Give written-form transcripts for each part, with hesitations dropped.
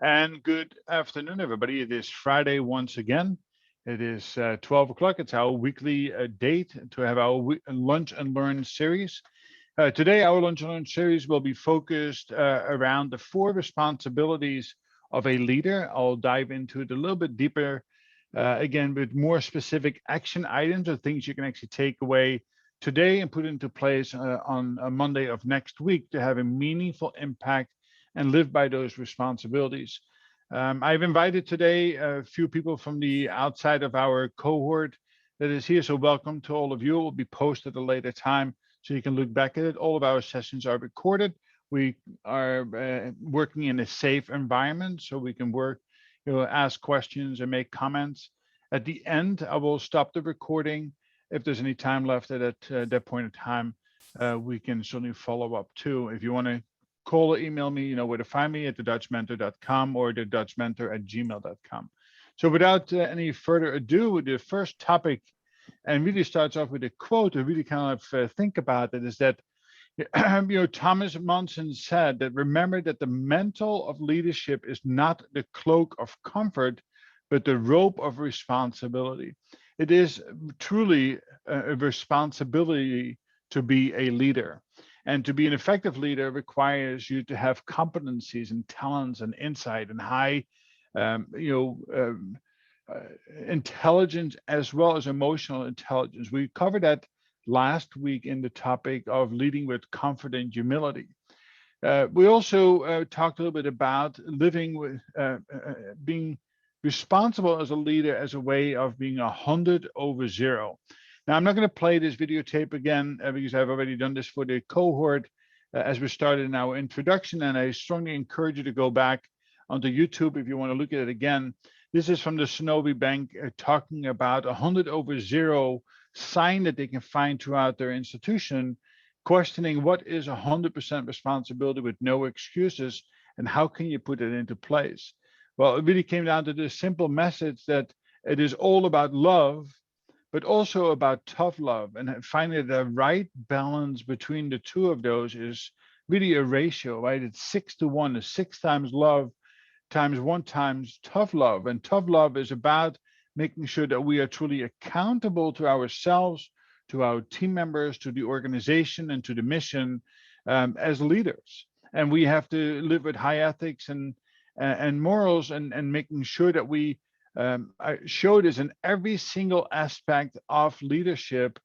And good afternoon, everybody. It is Friday once again. It is 12 o'clock. It's our weekly date to have our Lunch and Learn series. Today, our Lunch and Learn series will be focused around the four responsibilities of a leader. I'll dive into it a little bit deeper, again, with more specific action items or things you can actually take away today and put into place on a Monday of next week to have a meaningful impact and live by those responsibilities. I've invited today a few people from the outside of our cohort that is here. So welcome to all of you. It will be posted at a later time so you can look back at it. All of our sessions are recorded. We are working in a safe environment so we can work, ask questions and make comments. At the end, I will stop the recording. If there's any time left at that point in time, we can certainly follow up too. If you want to call or email me, you know where to find me at thedutchmentor.com or thedutchmentor@gmail.com. So without any further ado, the first topic, and really starts off with a quote to really kind of think about it, is that Thomas Monson said that remember that the mantle of leadership is not the cloak of comfort, but the robe of responsibility. It is truly a responsibility to be a leader. And to be an effective leader requires you to have competencies and talents and insight and high, intelligence as well as emotional intelligence. We covered that last week in the topic of leading with comfort and humility. We also talked a little bit about living with being responsible as a leader as a way of being 100/0. Now, I'm not going to play this videotape again because I've already done this for the cohort as we started in our introduction, and I strongly encourage you to go back onto YouTube if you want to look at it again. This is from the Snowy Bank talking about 100/0 sign that they can find throughout their institution, questioning what is 100% responsibility with no excuses and how can you put it into place. Well, it really came down to this simple message that it is all about love, but also about tough love, and finding the right balance between the two of those is really a ratio, right? It's 6-to-1, is 6 times love times 1 times tough love. And tough love is about making sure that we are truly accountable to ourselves, to our team members, to the organization, and to the mission as leaders. And we have to live with high ethics and morals, and making sure that we show this in every single aspect of leadership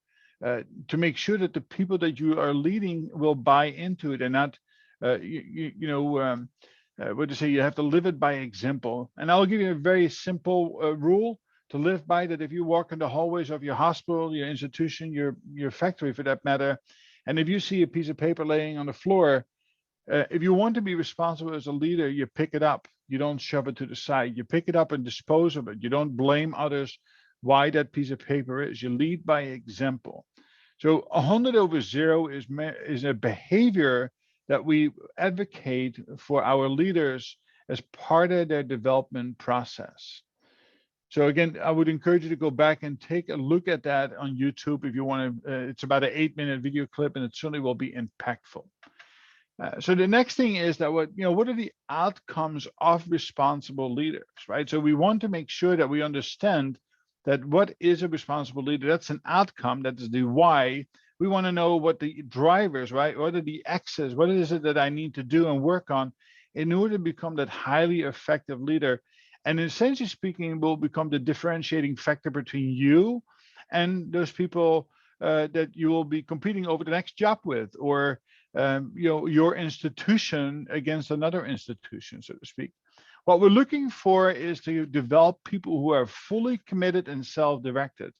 to make sure that the people that you are leading will buy into it and not, what to say, you have to live it by example. And I'll give you a very simple rule to live by, that if you walk in the hallways of your hospital, your institution, your factory for that matter, and if you see a piece of paper laying on the floor, if you want to be responsible as a leader, you pick it up. You don't shove it to the side. You pick it up and dispose of it. You don't blame others why that piece of paper is. You lead by example. So 100/0 is a behavior that we advocate for our leaders as part of their development process. So again, I would encourage you to go back and take a look at that on YouTube if you want to. It's about an 8-minute video clip, and it certainly will be impactful. So the next thing is that what are the outcomes of responsible leaders, right? So we want to make sure that we understand that what is a responsible leader. That's an outcome. That is the why. We want to know what the drivers, right? What are the X's? What is it that I need to do and work on in order to become that highly effective leader? And essentially speaking, will become the differentiating factor between you and those people that you will be competing over the next job with, or your institution against another institution, so to speak. What we're looking for is to develop people who are fully committed and self-directed.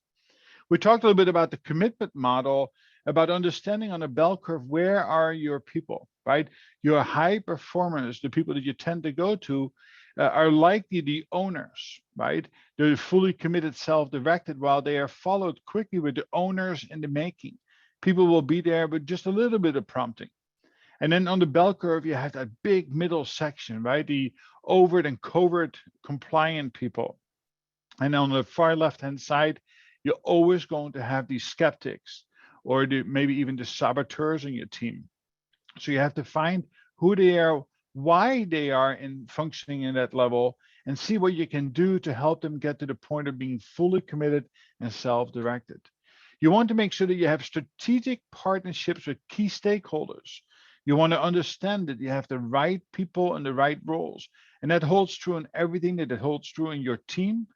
We talked a little bit about the commitment model, about understanding on a bell curve, where are your people, right? Your high performers, the people that you tend to go to, are likely the owners, right? They're fully committed, self-directed, while they are followed quickly with the owners in the making. People will be there with just a little bit of prompting. And then on the bell curve, you have that big middle section, right? The overt and covert compliant people. And on the far left-hand side, you're always going to have these skeptics, or maybe even the saboteurs in your team. So you have to find who they are, why they are in functioning in that level, and see what you can do to help them get to the point of being fully committed and self-directed. You want to make sure that you have strategic partnerships with key stakeholders. You want to understand that you have the right people and the right roles. And that holds true in everything, that it holds true in your team,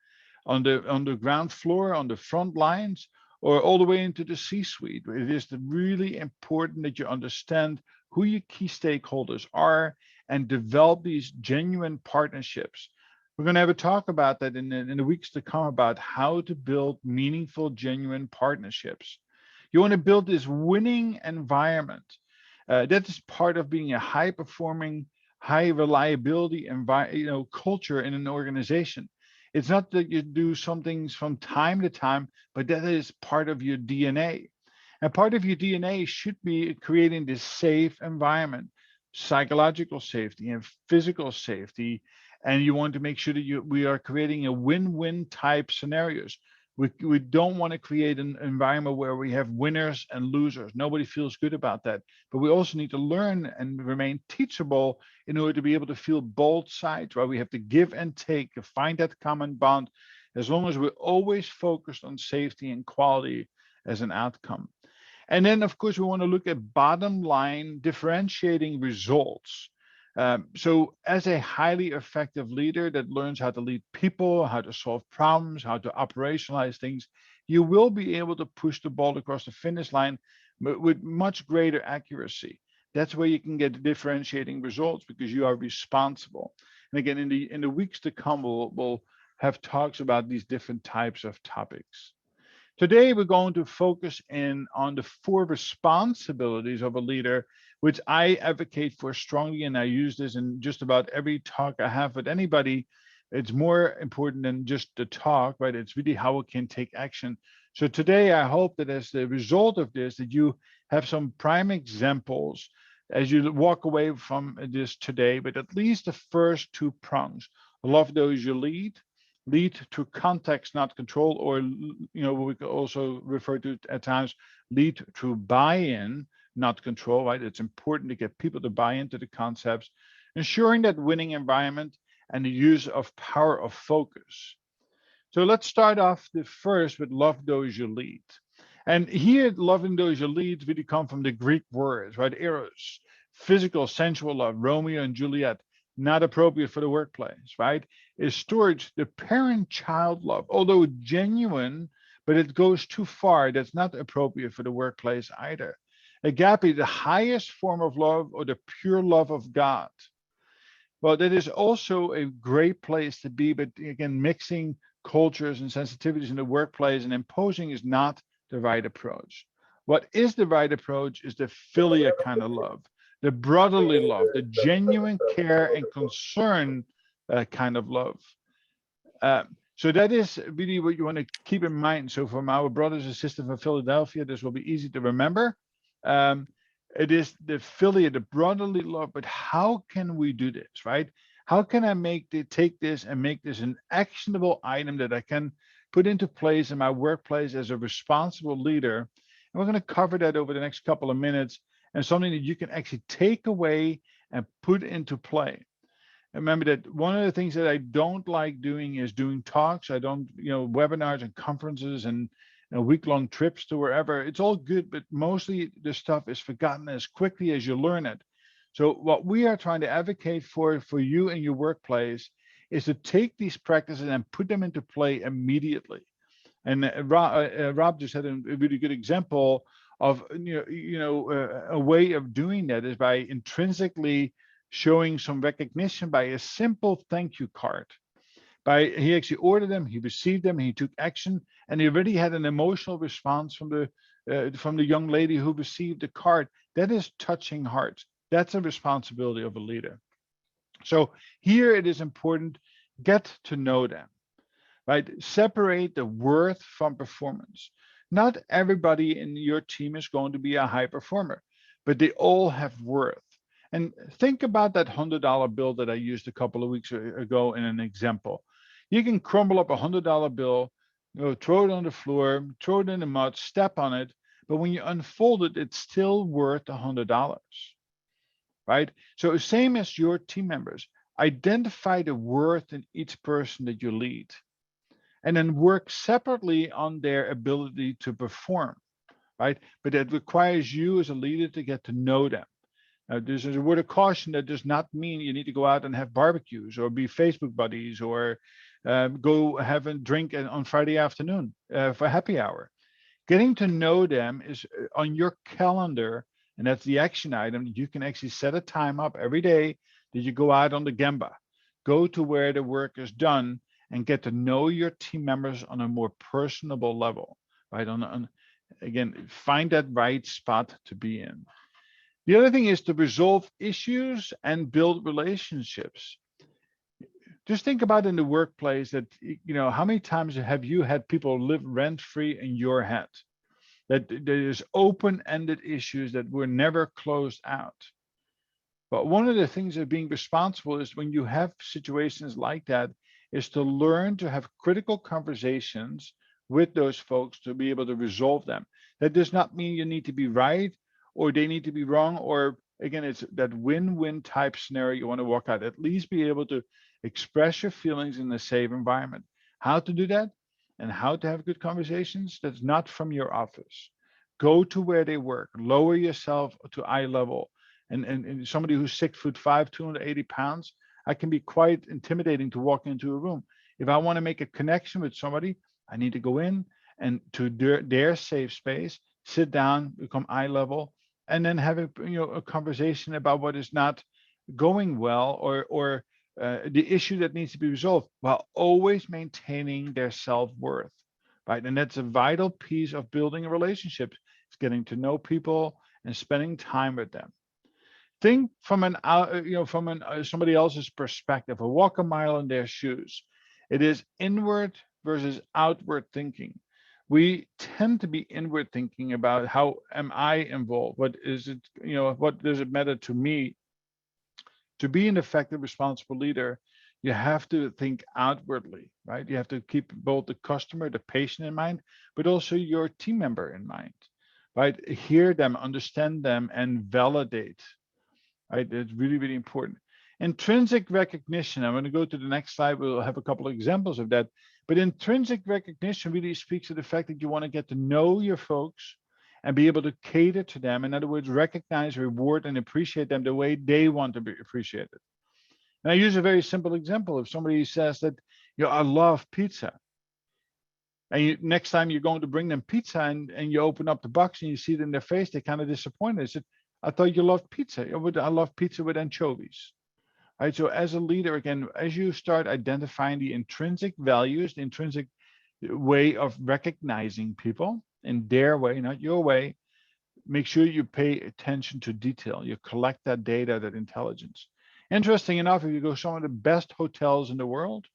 on the ground floor, on the front lines, or all the way into the C-suite. It is really important that you understand who your key stakeholders are and develop these genuine partnerships. We're going to have a talk about that in the weeks to come about how to build meaningful, genuine partnerships. You want to build this winning environment. That is part of being a high performing, high reliability culture in an organization. It's not that you do some things from time to time, but that is part of your DNA. And part of your DNA should be creating this safe environment, psychological safety and physical safety. And you want to make sure that we are creating a win-win type scenarios. We don't want to create an environment where we have winners and losers. Nobody feels good about that. But we also need to learn and remain teachable in order to be able to feel both sides, right? We have to give and take to find that common bond, as long as we're always focused on safety and quality as an outcome. And then, of course, we want to look at bottom line differentiating results. So, as a highly effective leader that learns how to lead people, how to solve problems, how to operationalize things, you will be able to push the ball across the finish line with much greater accuracy. That's where you can get differentiating results because you are responsible. And again, in the weeks to come, we'll have talks about these different types of topics. Today, we're going to focus in on the 4 responsibilities of a leader, which I advocate for strongly, and I use this in just about every talk I have with anybody. It's more important than just the talk, right? It's really how we can take action. So today, I hope that as the result of this, that you have some prime examples as you walk away from this today, but at least the first 2 prongs. Love those you lead to context, not control, or we could also refer to at times lead to buy-in, not control, right? It's important to get people to buy into the concepts, ensuring that winning environment and the use of power of focus. So let's start off the first with love those you lead. And here, loving those you lead really come from the Greek words, right? Eros, physical, sensual love, Romeo and Juliet, not appropriate for the workplace, right? Is storage, the parent-child love, although genuine, but it goes too far. That's not appropriate for the workplace either. Agape, the highest form of love or the pure love of God. Well, that is also a great place to be, but again, mixing cultures and sensitivities in the workplace and imposing is not the right approach. What is the right approach is the philia kind of love, the brotherly love, the genuine care and concern kind of love. So that is really what you want to keep in mind. So from our brothers and sisters from Philadelphia, this will be easy to remember. It is the philia, the brotherly love, but how can we do this, right? How can I take this and make this an actionable item that I can put into place in my workplace as a responsible leader? And we're going to cover that over the next couple of minutes, and something that you can actually take away and put into play. Remember that one of the things that I don't like doing is doing talks. I don't, webinars and conferences and week-long trips to wherever. It's all good, but mostly the stuff is forgotten as quickly as you learn it. So what we are trying to advocate for you in your workplace is to take these practices and put them into play immediately. And Rob just had a really good example of a way of doing that is by intrinsically showing some recognition by a simple thank you card. He actually ordered them, he received them, he took action, and he already had an emotional response from the young lady who received the card. That is touching hearts. That's a responsibility of a leader. So here it is important, get to know them, right? Separate the worth from performance. Not everybody in your team is going to be a high performer, but they all have worth. And think about that $100 bill that I used a couple of weeks ago in an example. You can crumble up a $100 bill, throw it on the floor, throw it in the mud, step on it, but when you unfold it, it's still worth $100. right? So same as your team members, identify the worth in each person that you lead, and then work separately on their ability to perform, right? But that requires you as a leader to get to know them. Now, this is a word of caution that does not mean you need to go out and have barbecues or be Facebook buddies or go have a drink on Friday afternoon for happy hour. Getting to know them is on your calendar, and that's the action item. You can actually set a time up every day that you go out on the Gemba, go to where the work is done, and get to know your team members on a more personable level, right? Again, find that right spot to be in. The other thing is to resolve issues and build relationships. Just think about in the workplace that, how many times have you had people live rent free in your head? That there's open-ended issues that were never closed out. But one of the things of being responsible is when you have situations like that, is to learn to have critical conversations with those folks to be able to resolve them. That does not mean you need to be right or they need to be wrong, or again, it's that win-win type scenario you want to work out. At least be able to express your feelings in a safe environment. How to do that and how to have good conversations, that's not from your office. Go to where they work, lower yourself to eye level. And somebody who's 6'5", 280 pounds, I can be quite intimidating to walk into a room. If I want to make a connection with somebody, I need to go in and to their safe space, sit down, become eye level, and then have a conversation about what is not going well or the issue that needs to be resolved, while always maintaining their self-worth, right? And that's a vital piece of building a relationship. It's getting to know people and spending time with them. Think from somebody else's perspective, or walk a mile in their shoes. It is inward versus outward thinking. We tend to be inward thinking about how am I involved? What is it, what does it matter to me? To be an effective, responsible leader, you have to think outwardly, right? You have to keep both the customer, the patient in mind, but also your team member in mind, right? Hear them, understand them, and validate, right? It's really, really important. Intrinsic recognition, I'm going to go to the next slide. We'll have a couple of examples of that. But intrinsic recognition really speaks to the fact that you want to get to know your folks and be able to cater to them. In other words, recognize, reward, and appreciate them the way they want to be appreciated. And I use a very simple example. If somebody says that, I love pizza, and next time you're going to bring them pizza and you open up the box and you see it in their face, they're kind of disappointed. They said, I thought you loved pizza. I love pizza with anchovies. Right. So as a leader, again, as you start identifying the intrinsic values, the intrinsic way of recognizing people in their way, not your way, make sure you pay attention to detail. You collect that data, that intelligence. Interesting enough, if you go to some of the best hotels in the world,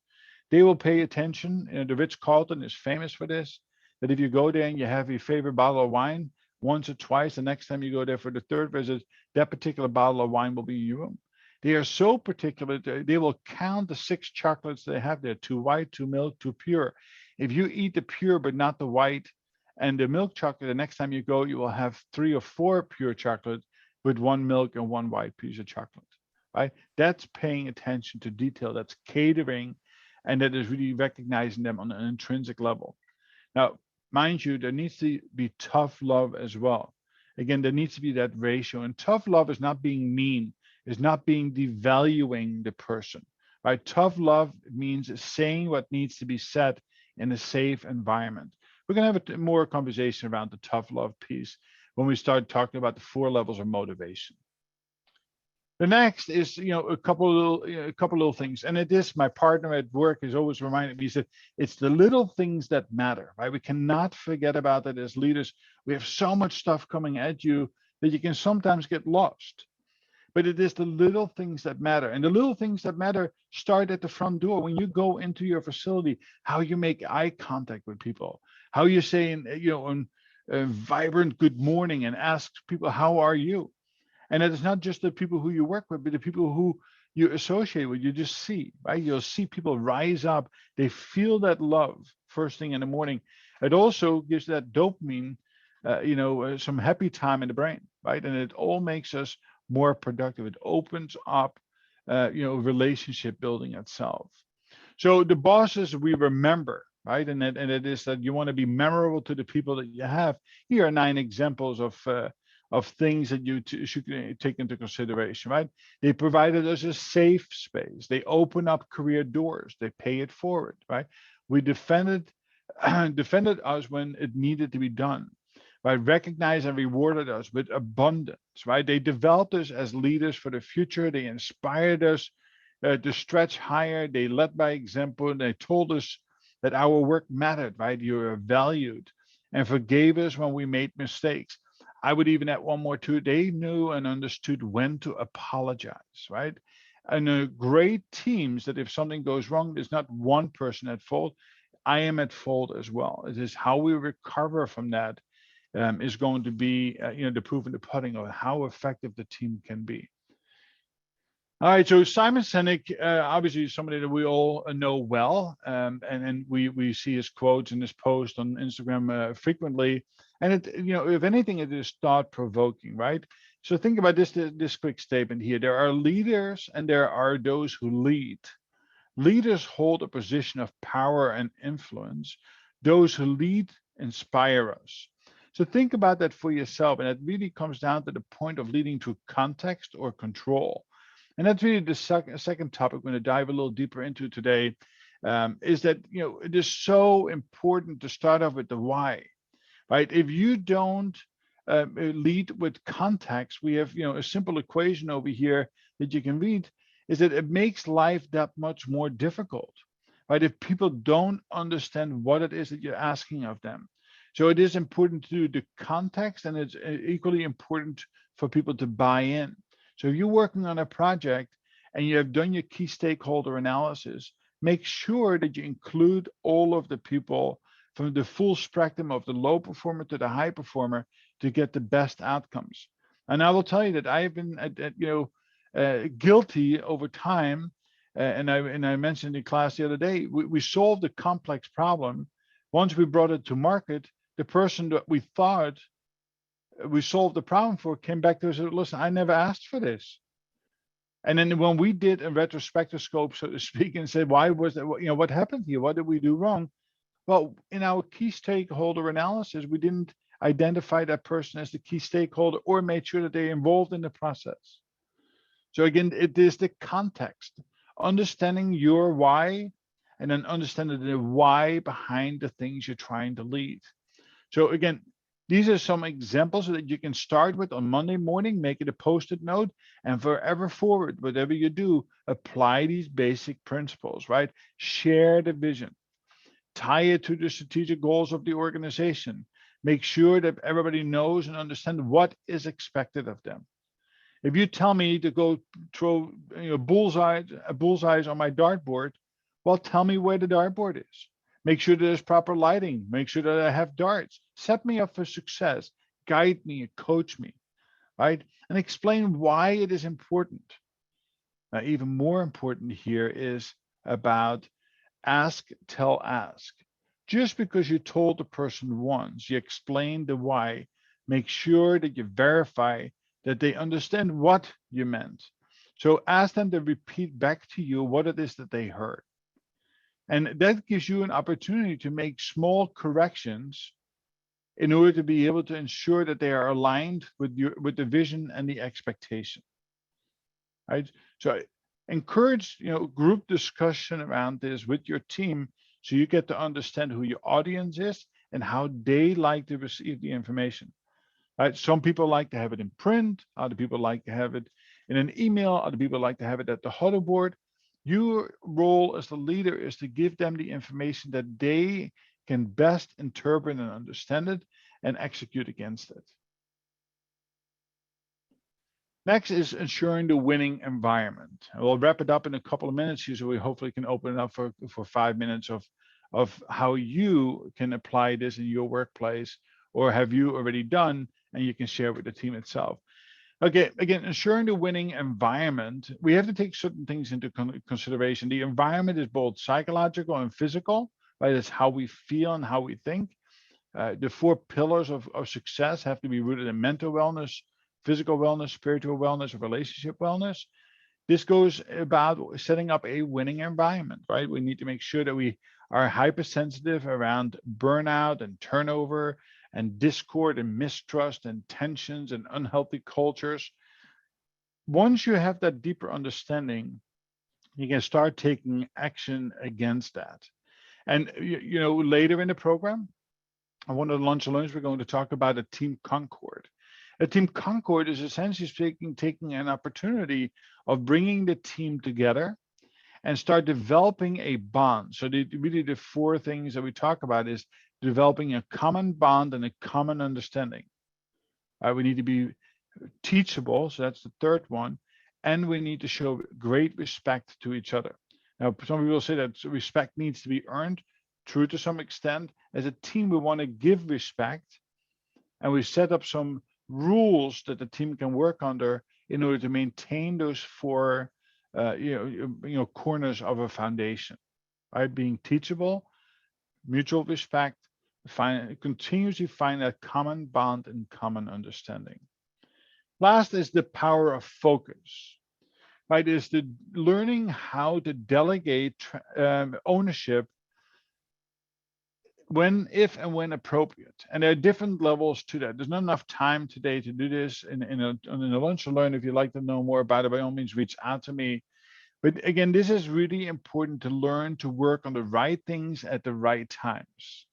they will pay attention. The Ritz-Carlton is famous for this, that if you go there and you have your favorite bottle of wine once or twice, the next time you go there for the third visit, that particular bottle of wine will be in your room. They are so particular, they will count the 6 chocolates they have there, 2 white, 2 milk, 2 pure. If you eat the pure but not the white and the milk chocolate, the next time you go, you will have 3 or 4 pure chocolate with 1 milk and 1 white piece of chocolate, right? That's paying attention to detail, that's catering, and that is really recognizing them on an intrinsic level. Now, mind you, there needs to be tough love as well. Again, there needs to be that ratio, and tough love is not being mean, is not being devaluing the person, right? Tough love means saying what needs to be said in a safe environment. We're going to have a more conversation around the tough love piece when we start talking about the 4 levels of motivation. The next is, a couple little things, and it is my partner at work has always reminded me. He said, it's the little things that matter, right? We cannot forget about that as leaders. We have so much stuff coming at you that you can sometimes get lost. But it is the little things that matter. And the little things that matter start at the front door. When you go into your facility, how you make eye contact with people, how you say, a vibrant good morning and ask people, how are you? And it is not just the people who you work with, but the people who you associate with, you just see, right? You'll see people rise up. They feel that love first thing in the morning. It also gives that dopamine, some happy time in the brain, right? And it all makes us more productive. It opens up, relationship building itself. So the bosses we remember, right? And it is that you want to be memorable to the people that you have. Here are 9 examples of things that you should take into consideration, right? They provided us a safe space. They open up career doors. They pay it forward, right? We defended us when it needed to be done, right? Recognized and rewarded us with abundance, right? They developed us as leaders for the future. They inspired us to stretch higher. They led by example. And they told us that our work mattered, right? You are valued, and forgave us when we made mistakes. I would even add one more too. They knew and understood when to apologize, right? And great teams that if something goes wrong, there's not one person at fault. I am at fault as well. It is how we recover from that is going to be, the proof in the pudding of how effective the team can be. All right, so Simon Sinek, obviously somebody that we all know well, and we see his quotes and his posts on Instagram frequently. And it, if anything, it is thought provoking, right? So think about this quick statement here. There are leaders and there are those who lead. Leaders hold a position of power and influence. Those who lead inspire us. So think about that for yourself, and it really comes down to the point of leading to context or control. And that's really the second topic we're going to dive a little deeper into today, is that it is so important to start off with the why, right? If you don't lead with context, we have a simple equation over here that you can read, is that it makes life that much more difficult, right? If people don't understand what it is that you're asking of them. So it is important to do the context, and it's equally important for people to buy in. So if you're working on a project and you have done your key stakeholder analysis, make sure that you include all of the people from the full spectrum of the low performer to the high performer to get the best outcomes. And I will tell you that I have been, guilty over time. And I mentioned in class the other day, we solved a complex problem. Once we brought it to market, the person that we thought we solved the problem for came back to us and said, listen, I never asked for this. And then when we did a retrospective scope, so to speak, and said, why was that, what happened here? What did we do wrong? Well, in our key stakeholder analysis, we didn't identify that person as the key stakeholder or made sure that they're involved in the process. So again, it is the context, understanding your why, and then understanding the why behind the things you're trying to lead. So again, these are some examples that you can start with on Monday morning, make it a post-it note, and forever forward, whatever you do, apply these basic principles, right? Share the vision, tie it to the strategic goals of the organization, make sure that everybody knows and understands what is expected of them. If you tell me to go throw bullseyes on my dartboard, well, tell me where the dartboard is. Make sure there's proper lighting. Make sure that I have darts. Set me up for success. Guide me, coach me, right? And explain why it is important. Now, even more important here is about ask, tell, ask. Just because you told the person once, you explain the why, make sure that you verify that they understand what you meant. So ask them to repeat back to you what it is that they heard. And that gives you an opportunity to make small corrections in order to be able to ensure that they are aligned with the vision and the expectation. Right? So encourage group discussion around this with your team, so you get to understand who your audience is and how they like to receive the information. Right? Some people like to have it in print, other people like to have it in an email, other people like to have it at the huddle board. Your role as the leader is to give them the information that they can best interpret and understand it and execute against it. Next is ensuring the winning environment. We'll wrap it up in a couple of minutes here, so we hopefully can open it up for 5 minutes of how you can apply this in your workplace, or have you already done, and you can share with the team itself. Okay, again, ensuring the winning environment, we have to take certain things into consideration. The environment is both psychological and physical, right? It's how we feel and how we think. The 4 pillars of success have to be rooted in mental wellness, physical wellness, spiritual wellness, relationship wellness. This goes about setting up a winning environment, right? We need to make sure that we are hypersensitive around burnout and turnover and discord and mistrust and tensions and unhealthy cultures. Once you have that deeper understanding, you can start taking action against that. And later in the program, on one of the lunch and learns, we're going to talk about a team Concord. A team Concord is essentially taking an opportunity of bringing the team together and start developing a bond. So really the four things that we talk about is developing a common bond and a common understanding. We need to be teachable, so that's the third one, and we need to show great respect to each other. Now, some people say that respect needs to be earned. True to some extent. As a team, we want to give respect, and we set up some rules that the team can work under in order to maintain those four corners of a foundation, right? Being teachable, mutual respect, continuously find that common bond and common understanding. Last is the power of focus, right? Is the learning how to delegate ownership if and when appropriate. And there are different levels to that. There's not enough time today to do this in a lunch and learn. If you'd like to know more about it, by all means, reach out to me. But again, this is really important to learn to work on the right things at the right times.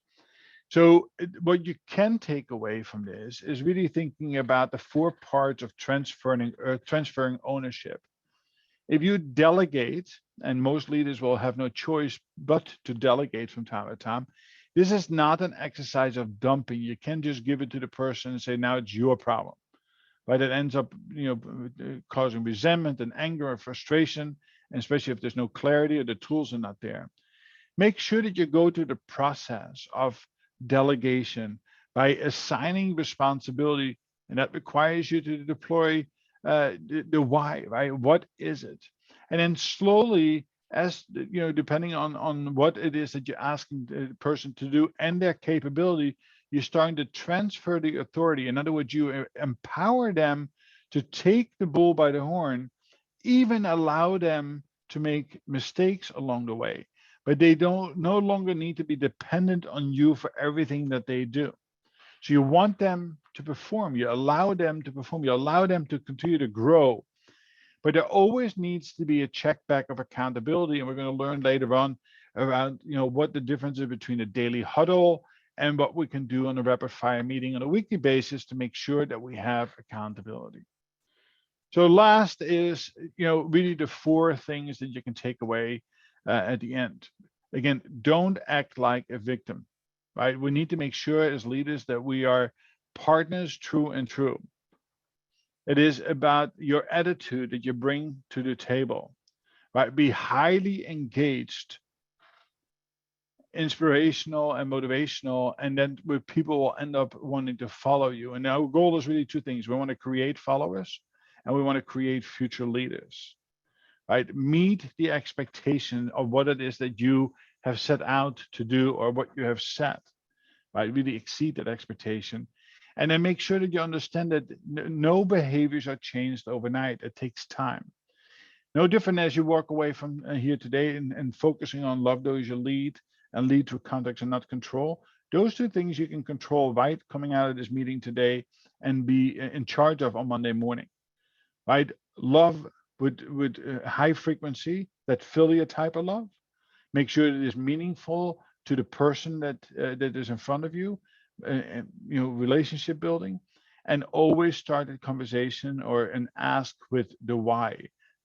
So what you can take away from this is really thinking about the four parts of transferring ownership. If you delegate, and most leaders will have no choice but to delegate from time to time, this is not an exercise of dumping. You can't just give it to the person and say, now it's your problem. Right? It ends up causing resentment and anger and frustration, and especially if there's no clarity or the tools are not there. Make sure that you go through the process of delegation by assigning responsibility, and that requires you to deploy the why, right? What is it? And then slowly, as depending on what it is that you're asking the person to do and their capability, you're starting to transfer the authority. In other words, you empower them to take the bull by the horn, even allow them to make mistakes along the way. But they no longer need to be dependent on you for everything that they do. So you want them to perform, you allow them to perform, you allow them to continue to grow. But there always needs to be a check back of accountability. And we're going to learn later on around what the difference is between a daily huddle and what we can do on a rapid fire meeting on a weekly basis to make sure that we have accountability. So last is, really the four things that you can take away at the end. Again, don't act like a victim, right? We need to make sure as leaders that we are partners true and true. It is about your attitude that you bring to the table, right? Be highly engaged, inspirational and motivational, and then people will end up wanting to follow you. And our goal is really two things. We want to create followers and we want to create future leaders, right? Meet the expectation of what it is that you have set out to do or what you have set, right? Really exceed that expectation. And then make sure that you understand that no behaviors are changed overnight. It takes time. No different as you walk away from here today and focusing on love those you lead and lead through context and not control. Those two things you can control right coming out of this meeting today and be in charge of on Monday morning, right? Love with high frequency, that filial type of love. Make sure it is meaningful to the person that is in front of you. Relationship building, and always start a conversation or an ask with the why.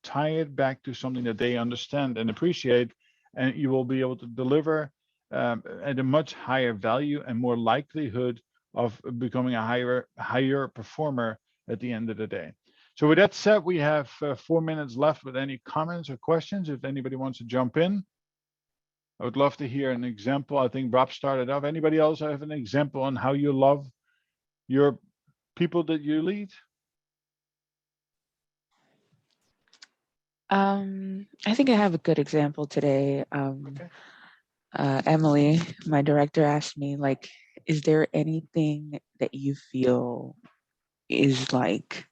Tie it back to something that they understand and appreciate, and you will be able to deliver at a much higher value and more likelihood of becoming a higher performer at the end of the day. So with that said, we have 4 minutes left with any comments or questions. If anybody wants to jump in, I would love to hear an example. I think Rob started off. Anybody else have an example on how you love your people that you lead? I think I have a good example today. Okay. Emily, my director, asked me, like, is there anything that you feel is like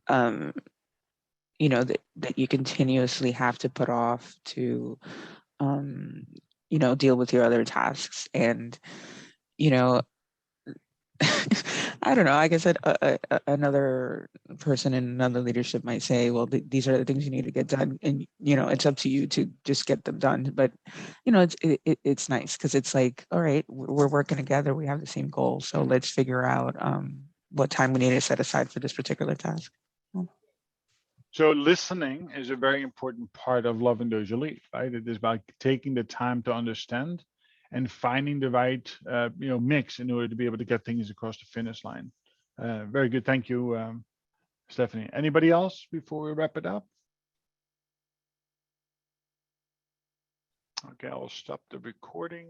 you know, that you continuously have to put off to, you know, deal with your other tasks. And, you know, I don't know, I guess another person in another leadership might say, well, these are the things you need to get done. And, you know, it's up to you to just get them done. But, you know, it's nice because it's like, all right, we're working together. We have the same goal. So let's figure out what time we need to set aside for this particular task. So listening is a very important part of loving those you lead, right? It is about taking the time to understand and finding the right, mix in order to be able to get things across the finish line. Very good. Thank you, Stephanie. Anybody else before we wrap it up? Okay, I'll stop the recording.